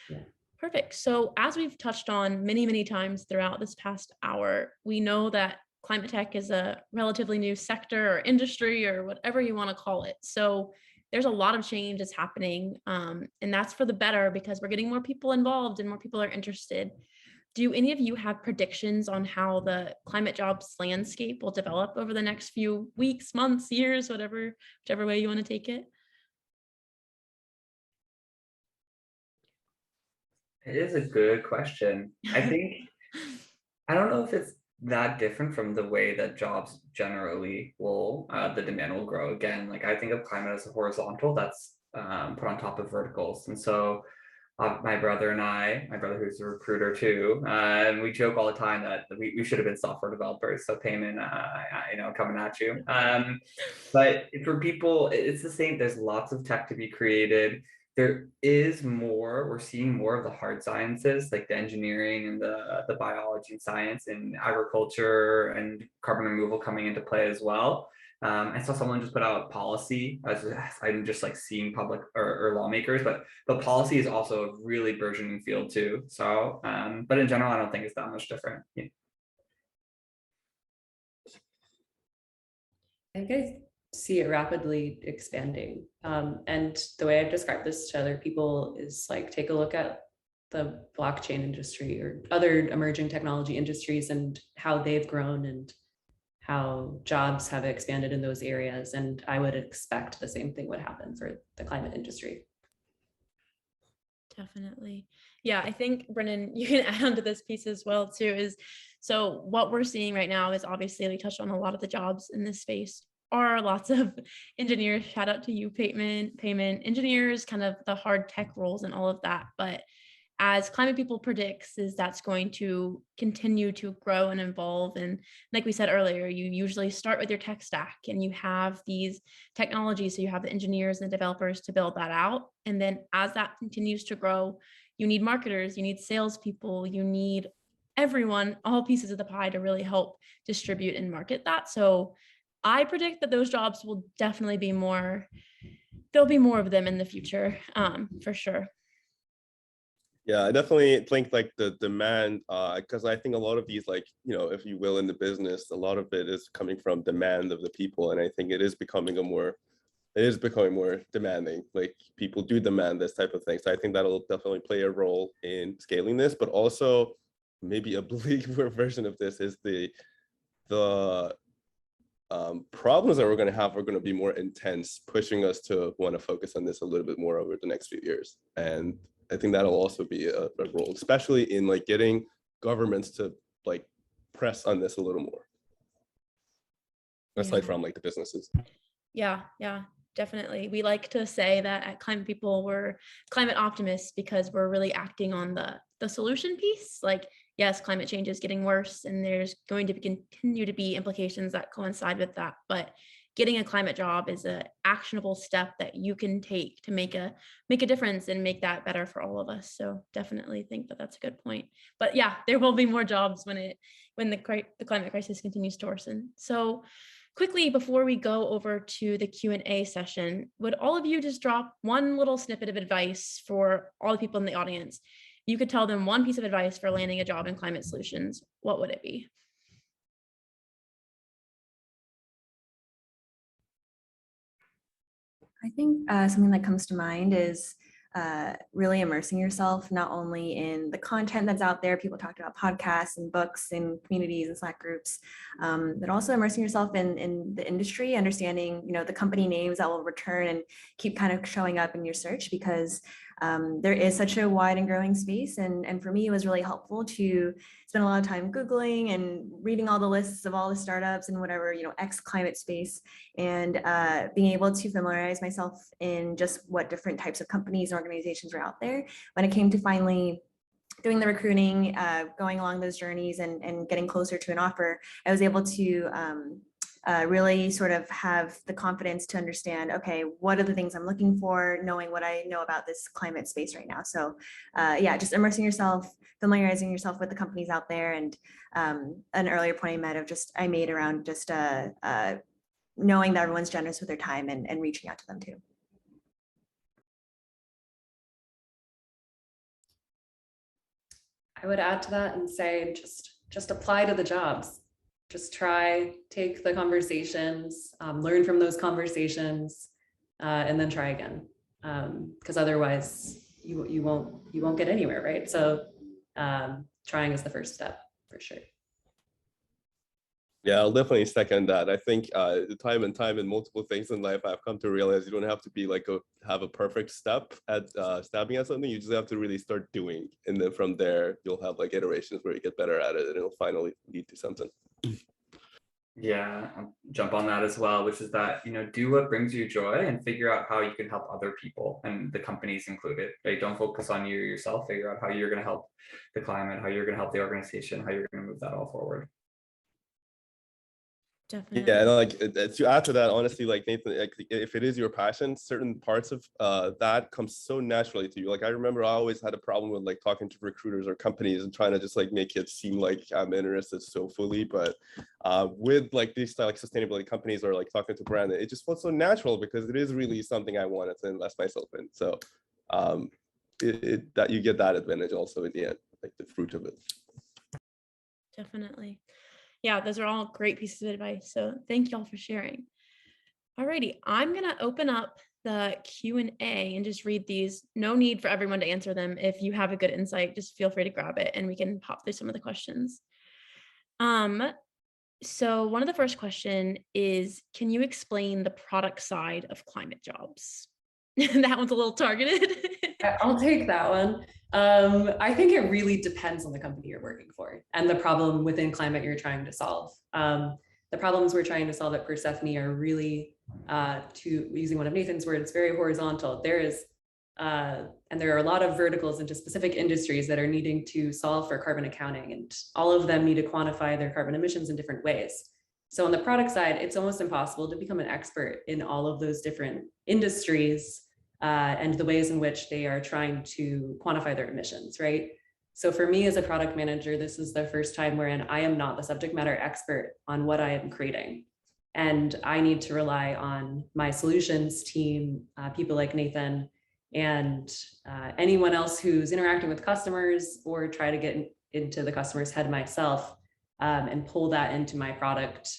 Yeah. Perfect. So as we've touched on many, many times throughout this past hour, we know that climate tech is a relatively new sector or industry or whatever you want to call it. So there's a lot of change that's happening, and that's for the better because we're getting more people involved and more people are interested. Do any of you have predictions on how the climate jobs landscape will develop over the next few weeks, months, years, whichever way you want to take it? It is a good question. I think, I don't know if it's that different from the way that jobs generally will, the demand will grow. Again, like I think of climate as a horizontal that's put on top of verticals. And so my brother and my brother who's a recruiter too, and we joke all the time that we should have been software developers. So payment, you know, coming at you. But for people, it's the same. There's lots of tech to be created. There is more, we're seeing more of the hard sciences, like the engineering and the biology and science and agriculture and carbon removal coming into play as well. I saw someone just put out policy. I'm just like seeing public or lawmakers, but the policy is also a really burgeoning field too. So, but in general, I don't think it's that much different. Yeah. I think I see it rapidly expanding. And the way I've described this to other people is like, take a look at the blockchain industry or other emerging technology industries and how they've grown and how jobs have expanded in those areas. And I would expect the same thing would happen for the climate industry. Definitely. Yeah, I think, Brennan, you can add on to this piece as well too, is so what we're seeing right now is obviously we touched on a lot of the jobs in this space are lots of engineers. Shout out to you, payment engineers, kind of the hard tech roles and all of that. But as Climate People predicts, is that's going to continue to grow and evolve. And like we said earlier, you usually start with your tech stack and you have these technologies. So you have the engineers and the developers to build that out. And then as that continues to grow, you need marketers, you need salespeople, you need everyone, all pieces of the pie to really help distribute and market that. So I predict that those jobs will definitely be more, there'll be more of them in the future, for sure. Yeah, I definitely think like the demand, because I think a lot of these, like, you know, if you will, in the business, a lot of it is coming from demand of the people. And I think it is becoming more demanding. Like people do demand this type of thing. So I think that'll definitely play a role in scaling this, but also maybe a bleaker version of this is the problems that we're going to have are going to be more intense, pushing us to want to focus on this a little bit more over the next few years. And I think that'll also be a role, especially in like getting governments to like press on this a little more. Aside from like the businesses. Yeah, definitely. We like to say that at Climate People, we're climate optimists because we're really acting on the solution piece. Like, yes, climate change is getting worse and there's going to continue to be implications that coincide with that. But getting a climate job is an actionable step that you can take to make a difference and make that better for all of us. So definitely think that that's a good point. But yeah, there will be more jobs when the climate crisis continues to worsen. So quickly, before we go over to the Q&A session, would all of you just drop one little snippet of advice for all the people in the audience? You could tell them one piece of advice for landing a job in climate solutions. What would it be? I think something that comes to mind is really immersing yourself not only in the content that's out there. People talked about podcasts and books and communities and Slack groups, but also immersing yourself in the industry, understanding, you know, the company names that will return and keep kind of showing up in your search, because there is such a wide and growing space. And for me, it was really helpful to spend a lot of time Googling and reading all the lists of all the startups and whatever, you know, X climate space, and being able to familiarize myself in just what different types of companies and organizations were out there. When it came to finally doing the recruiting, going along those journeys and getting closer to an offer, I was able to really sort of have the confidence to understand, okay, what are the things I'm looking for, knowing what I know about this climate space right now. So yeah, just immersing yourself, familiarizing yourself with the companies out there. And an earlier point I made around just knowing that everyone's generous with their time and reaching out to them too. I would add to that and say, just apply to the jobs. Just try, take the conversations, learn from those conversations, and then try again. Because otherwise you won't get anywhere, right? So trying is the first step for sure. Yeah, I'll definitely second that. I think time and multiple things in life, I've come to realize you don't have to be like have a perfect step at stabbing at something. You just have to really start doing, and then from there you'll have like iterations where you get better at it, and it'll finally lead to something. Yeah, I'll jump on that as well, which is that, you know, do what brings you joy and figure out how you can help other people, and the companies included. Right? Don't focus on you yourself. Figure out how you're going to help the climate, how you're going to help the organization, how you're going to move that all forward. Definitely. Yeah, and like to add to that, honestly, like Nathan, like, if it is your passion, certain parts of that comes so naturally to you. Like I remember I always had a problem with like talking to recruiters or companies and trying to just like make it seem like I'm interested so fully. But with like these like sustainability companies or like talking to Brandon, it just felt so natural because it is really something I wanted to invest myself in. So that you get that advantage also in the end, like the fruit of it. Definitely. Yeah, those are all great pieces of advice. So thank y'all for sharing. Alrighty, I'm gonna open up the Q&A and just read these. No need for everyone to answer them. If you have a good insight, just feel free to grab it and we can pop through some of the questions. So one of the first question is, can you explain the product side of climate jobs? That one's a little targeted. I'll take that one. I think it really depends on the company you're working for and the problem within climate you're trying to solve. The problems we're trying to solve at Persephone are really, to using one of Nathan's words, very horizontal. And there are a lot of verticals into specific industries that are needing to solve for carbon accounting, and all of them need to quantify their carbon emissions in different ways. So on the product side, it's almost impossible to become an expert in all of those different industries and the ways in which they are trying to quantify their emissions, right? So for me as a product manager, this is the first time wherein I am not the subject matter expert on what I am creating. And I need to rely on my solutions team, people like Nathan, and anyone else who's interacting with customers, or try to get into the customer's head myself and pull that into my product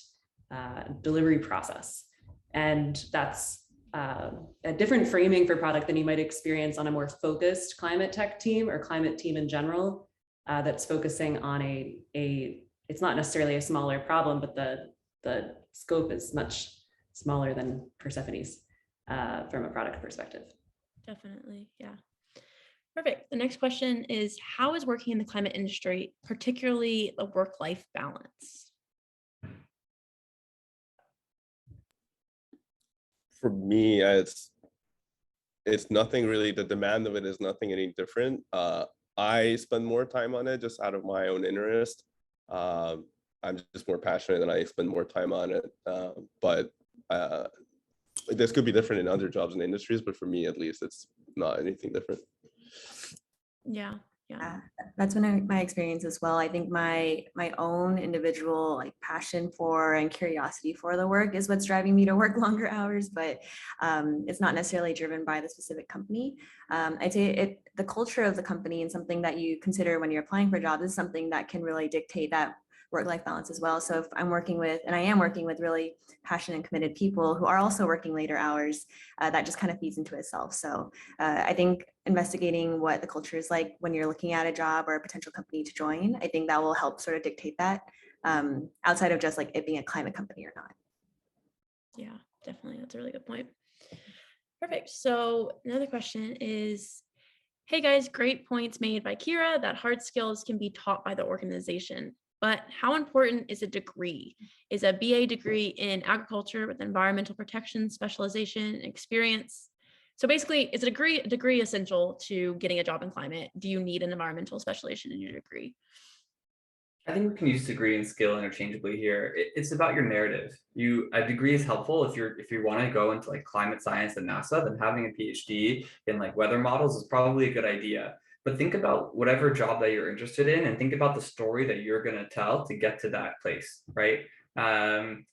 delivery process. And that's a different framing for product than you might experience on a more focused climate tech team or climate team in general, that's focusing on it's not necessarily a smaller problem, but the scope is much smaller than Persephone's from a product perspective. Definitely, yeah. Perfect. The next question is, how is working in the climate industry, particularly the work-life balance? For me, it's nothing really. The demand of it is nothing any different. I spend more time on it just out of my own interest. I'm just more passionate and I spend more time on it. But this could be different in other jobs and industries, but for me at least, it's not anything different. Yeah, Yeah. That's been my experience as well. I think my own individual like passion for and curiosity for the work is what's driving me to work longer hours, but it's not necessarily driven by the specific company. I'd say the culture of the company and something that you consider when you're applying for jobs is something that can really dictate that work-life balance as well. So if I'm working with, and I am working with really passionate and committed people who are also working later hours, that just kind of feeds into itself. So I think investigating what the culture is like when you're looking at a job or a potential company to join, I think that will help sort of dictate that outside of just like it being a climate company or not. Yeah, definitely. That's a really good point. Perfect. So another question is, hey guys, great points made by Kira that hard skills can be taught by the organization. But how important is a degree? Is a BA degree in agriculture with environmental protection specialization experience? So basically, is a degree essential to getting a job in climate? Do you need an environmental specialization in your degree? I think we can use degree and skill interchangeably here. It's about your narrative. A degree is helpful if you want to go into like climate science and NASA, then having a PhD in like weather models is probably a good idea. But think about whatever job that you're interested in and think about the story that you're going to tell to get to that place, right?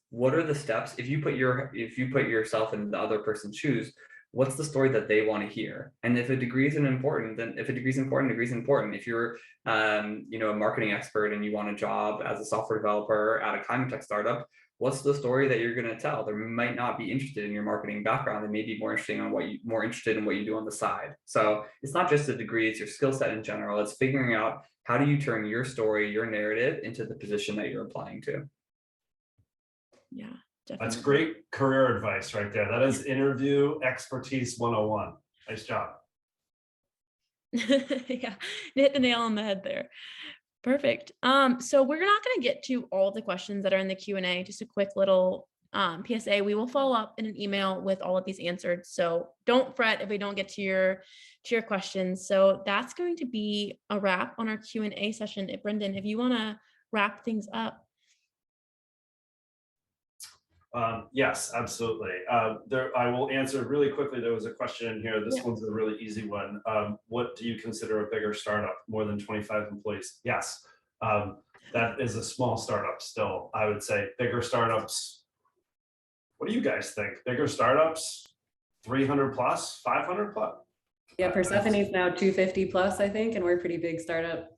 What are the steps? If you put yourself in the other person's shoes, what's the story that they want to hear? And if a degree isn't important, then if a degree is important, degree is important. If you're a marketing expert and you want a job as a software developer at a climate tech startup, what's the story that you're going to tell? They might not be interested in your marketing background. They may be more interested in what you do on the side. So it's not just a degree, it's your skill set in general. It's figuring out how do you turn your story, your narrative into the position that you're applying to. Yeah, definitely. That's great career advice right there. That is interview expertise 101. Nice job. Yeah, hit the nail on the head there. Perfect. So we're not going to get to all the questions that are in the Q&A. Just a quick little PSA. We will follow up in an email with all of these answered. So don't fret if we don't get to your questions. So that's going to be a wrap on our Q&A session. Brendan, if you want to wrap things up. Yes, absolutely. I will answer really quickly. There was a question in here. This Yeah. one's a really easy one. What do you consider a bigger startup? More than 25 employees? Yes. That is a small startup still. I would say bigger startups. What do you guys think? Bigger startups, 300 plus, 500 plus? Yeah, Persephone's now 250 plus, I think, and we're a pretty big startup.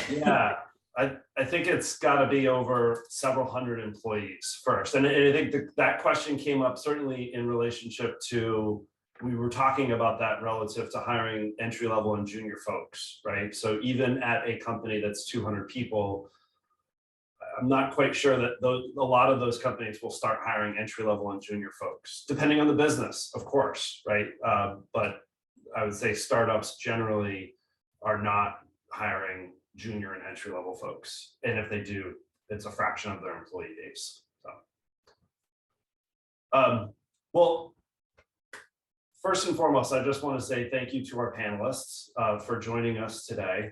Yeah. I think it's got to be over several hundred employees first. And I think that question came up certainly in relationship to, we were talking about that relative to hiring entry level and junior folks, right? So even at a company that's 200 people, I'm not quite sure that a lot of those companies will start hiring entry level and junior folks, depending on the business, of course, right? But I would say startups generally are not hiring junior and entry level folks. And if they do, it's a fraction of their employee base. So, well, first and foremost, I just want to say thank you to our panelists for joining us today.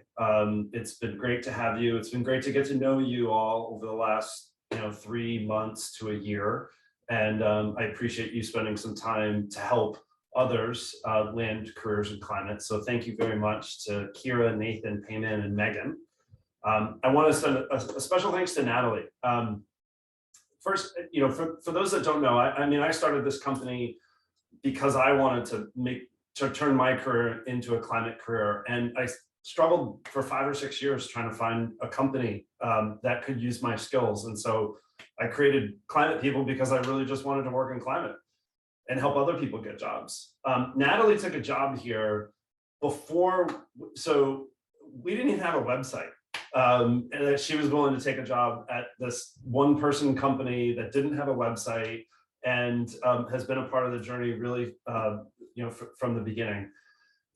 It's been great to have you. It's been great to get to know you all over the last 3 months to a year. And I appreciate you spending some time to help others land careers in climate. So thank you very much to Kira, Nathan, Payman, and Megan. I want to send a special thanks to Natalie. First, for those that don't know, I started this company because I wanted to turn my career into a climate career. And I struggled for 5 or 6 years trying to find a company that could use my skills. And so I created Climate People because I really just wanted to work in climate and help other people get jobs. Natalie took a job here before, so we didn't even have a website. And she was willing to take a job at this one-person company that didn't have a website and has been a part of the journey really, from the beginning.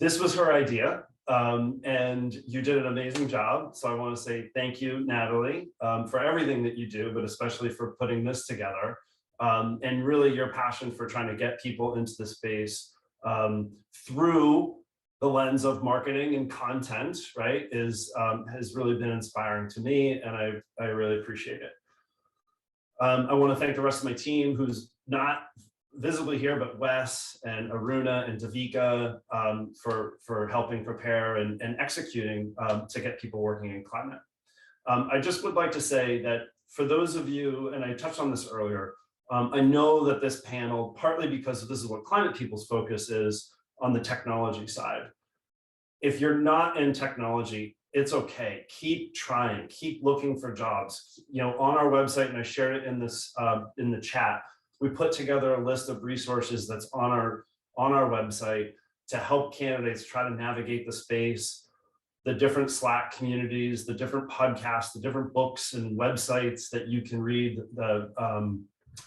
This was her idea, and you did an amazing job. So I want to say thank you, Natalie, for everything that you do, but especially for putting this together. And really your passion for trying to get people into the space through the lens of marketing and content, right, has really been inspiring to me, and I really appreciate it. I want to thank the rest of my team who's not visibly here, but Wes and Aruna and Davika for helping prepare and executing to get people working in climate. I just would like to say that for those of you, and I touched on this earlier, I know that this panel, partly because this is what Climate People's focus is on the technology side. If you're not in technology, it's okay. Keep trying, keep looking for jobs. You know, on our website, and I shared it in this in the chat, we put together a list of resources that's on our website to help candidates try to navigate the space, the different Slack communities, the different podcasts, the different books and websites that you can read, the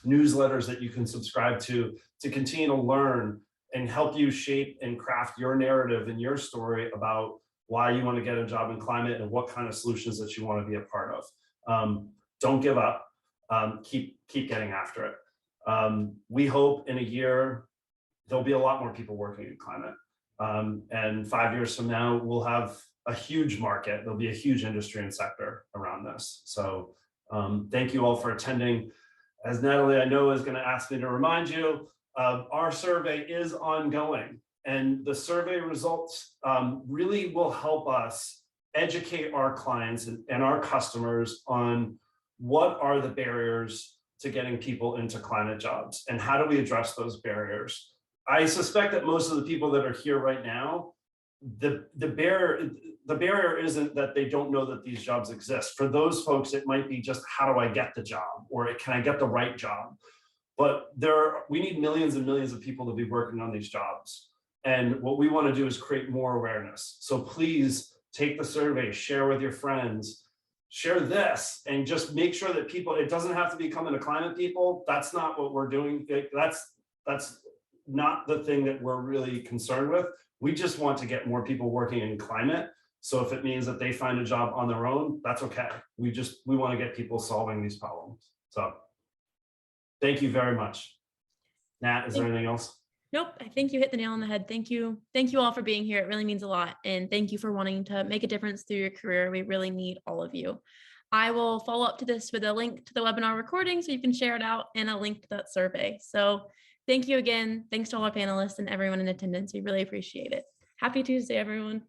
newsletters that you can subscribe to continue to learn and help you shape and craft your narrative and your story about why you want to get a job in climate and what kind of solutions that you want to be a part of. Don't give up. Keep getting after it. We hope in a year there'll be a lot more people working in climate. And 5 years from now, we'll have a huge market. There'll be a huge industry and sector around this. So thank you all for attending. As Natalie, I know, is going to ask me to remind you, our survey is ongoing, and the survey results really will help us educate our clients and our customers on what are the barriers to getting people into climate jobs and how do we address those barriers. I suspect that most of the people that are here right now, the barrier isn't that they don't know that these jobs exist. For those folks, it might be just, how do I get the job, or can I get the right job? But we need millions and millions of people to be working on these jobs. And what we want to do is create more awareness. So please take the survey, share with your friends, share this, and just make sure that people, it doesn't have to be coming to Climate People. That's not what we're doing. That's not the thing that we're really concerned with. We just want to get more people working in climate. So if it means that they find a job on their own, that's okay. We want to get people solving these problems. So thank you very much. Nat, is there anything else? Nope, I think you hit the nail on the head. Thank you. Thank you all for being here. It really means a lot. And thank you for wanting to make a difference through your career. We really need all of you. I will follow up to this with a link to the webinar recording so you can share it out, and a link to that survey. So thank you again. Thanks to all our panelists and everyone in attendance. We really appreciate it. Happy Tuesday, everyone.